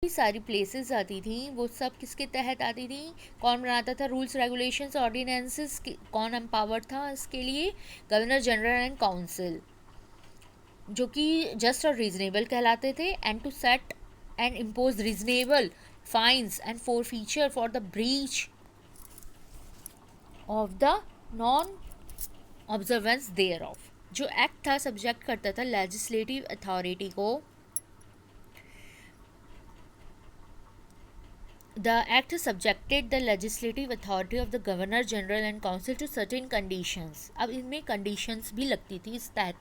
सारी प्लेसेस आती थी वो सब किसके तहत आती थी, कौन बनाता था रूल्स रेगुलेशंस ऑर्डिनेंसेस, कौन एम्पावर्ड था इसके लिए, गवर्नर जनरल एंड काउंसिल, जो कि जस्ट और रीजनेबल कहलाते थे, and to set and impose reasonable fines and forfeiture for the breach of the non observance thereof. जो एक्ट था सब्जेक्ट करता था लेजिस्लेटिव अथॉरिटी को, The Act subjected the legislative authority of the Governor General and Council to certain conditions। अब इनमें conditions भी लगती थी इस तहत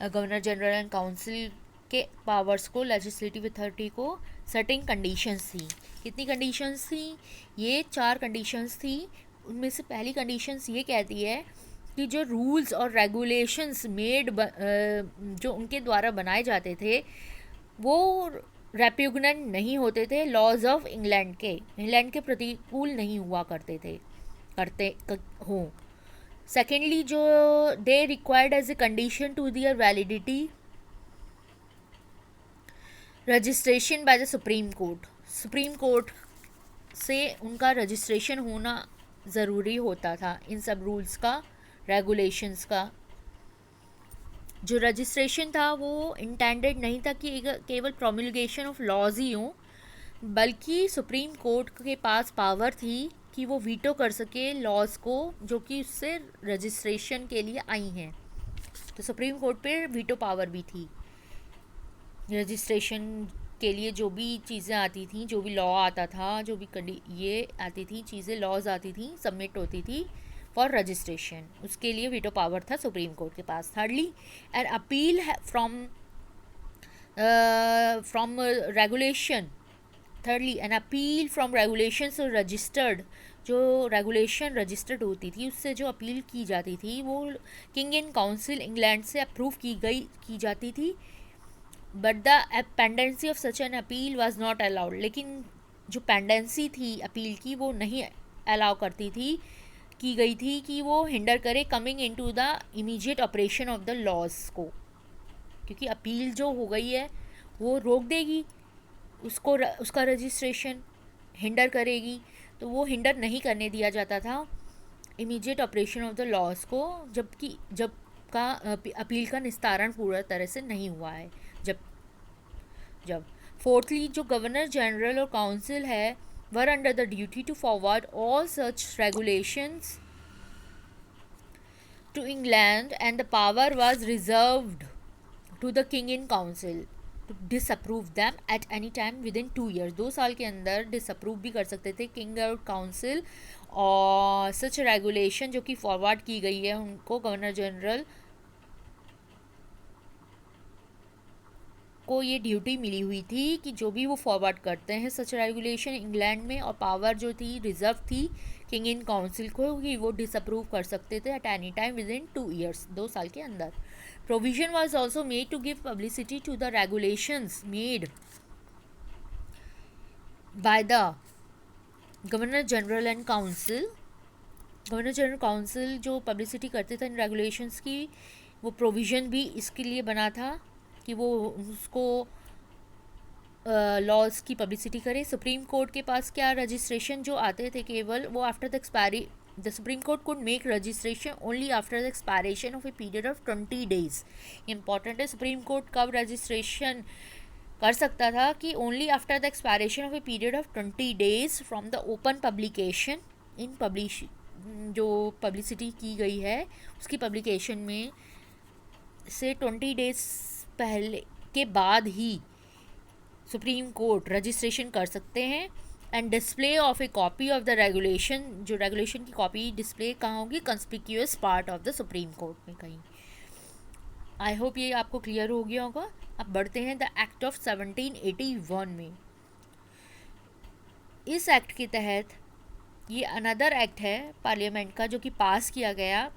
गवर्नर जनरल एंड काउंसिल के पावर्स को, लेजिस्लेटिव अथॉरिटी को certain conditions थी। कितनी conditions थी? ये 4 conditions थी। उनमें से पहली conditions ये कहती है कि जो रूल्स और रेगुलेशंस मेड जो उनके द्वारा बनाए जाते थे वो रेप्यूगनेंट नहीं होते थे लॉज ऑफ इंग्लैंड के प्रतिकूल नहीं हुआ करते हों। सेकेंडली, जो they required as a condition to their validity registration by the Supreme Court से उनका रजिस्ट्रेशन होना ज़रूरी होता था इन सब रूल्स का, रेगुलेशंस का। जो रजिस्ट्रेशन था वो इंटेंडेड नहीं था कि केवल प्रोमulgation ऑफ लॉज ही हों, बल्कि सुप्रीम कोर्ट के पास पावर थी कि वो वीटो कर सके लॉज को जो कि उससे रजिस्ट्रेशन के लिए आई हैं। तो सुप्रीम कोर्ट पे वीटो पावर भी थी रजिस्ट्रेशन के लिए। जो भी चीज़ें आती थी, जो भी लॉ आता था, जो भी ये आती थी चीज़ें, लॉज आती थी, सबमिट होती थी फॉर रजिस्ट्रेशन, उसके लिए वीटो पावर था सुप्रीम कोर्ट के पास। Thirdly, an appeal from regulation an appeal from regulation registered, जो रेगुलेशन रजिस्टर्ड होती थी उससे जो अपील की जाती थी वो किंग इन काउंसिल इंग्लैंड से अप्रूव की जाती थी। But the pendency of such an appeal was not allowed, लेकिन जो पेंडेंसी थी अपील की वो नहीं अलाउ की गई थी कि वो हिंडर करे coming into the immediate operation of the laws को, क्योंकि अपील जो हो गई है वो रोक देगी उसको, उसका रजिस्ट्रेशन हिंडर करेगी, तो वो हिंडर नहीं करने दिया जाता था immediate operation of the laws को, जब का अपील का निस्तारण पूरा तरह से नहीं हुआ है। जब फोर्थली, जो गवर्नर जनरल और काउंसिल है were under the duty to forward all such regulations to England, and the power was reserved to the king in council to disapprove them at any time within 2 years। 2 साल के अंदर disapprove भी कर सकते थे king और council, और सच regulation जो कि फॉरवर्ड की गई है उनको गवर्नर जनरल को ये ड्यूटी मिली हुई थी कि जो भी वो फॉरवर्ड करते हैं सच रेगुलेशन इंग्लैंड में, और पावर जो थी रिजर्व थी किंग इन काउंसिल को कि वो डिसअप्रूव कर सकते थे at any time within 2 years, 2 साल के अंदर। Provision was also made to give publicity to the regulations made by the governor general and council. Governor general council जो पब्लिसिटी करते थे इन रेगुलेशंस की, वो प्रोविज़न भी इसके लिए बना था कि वो उसको लॉज की पब्लिसिटी करे। सुप्रीम कोर्ट के पास क्या रजिस्ट्रेशन जो आते थे केवल वो after the expiry, the Supreme court could make registration only after the expiration of a period of 20 days। Important है, सुप्रीम कोर्ट कब रजिस्ट्रेशन कर सकता था कि only after the expiration of a period of 20 days from the open publication in जो publicity की गई है उसकी पब्लिकेशन में से 20 days पहले के बाद ही सुप्रीम कोर्ट रजिस्ट्रेशन कर सकते हैं। And display of a copy of the regulation, जो रेगुलेशन की कॉपी डिस्प्ले कहाँ होगी, conspicuous part of the Supreme Court में कहीं। आई होप ये आपको क्लियर हो गया होगा। अब बढ़ते हैं द एक्ट ऑफ 1781 में। इस एक्ट के तहत, ये अनदर एक्ट है पार्लियामेंट का जो कि पास किया गया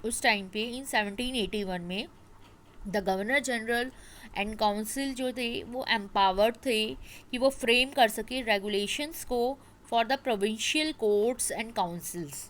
उस टाइम पे इन 1781 में। The governor general and council जो थे वो एम्पावर्ड थे कि वो फ्रेम कर सके रेगुलेशंस को for the provincial courts and councils.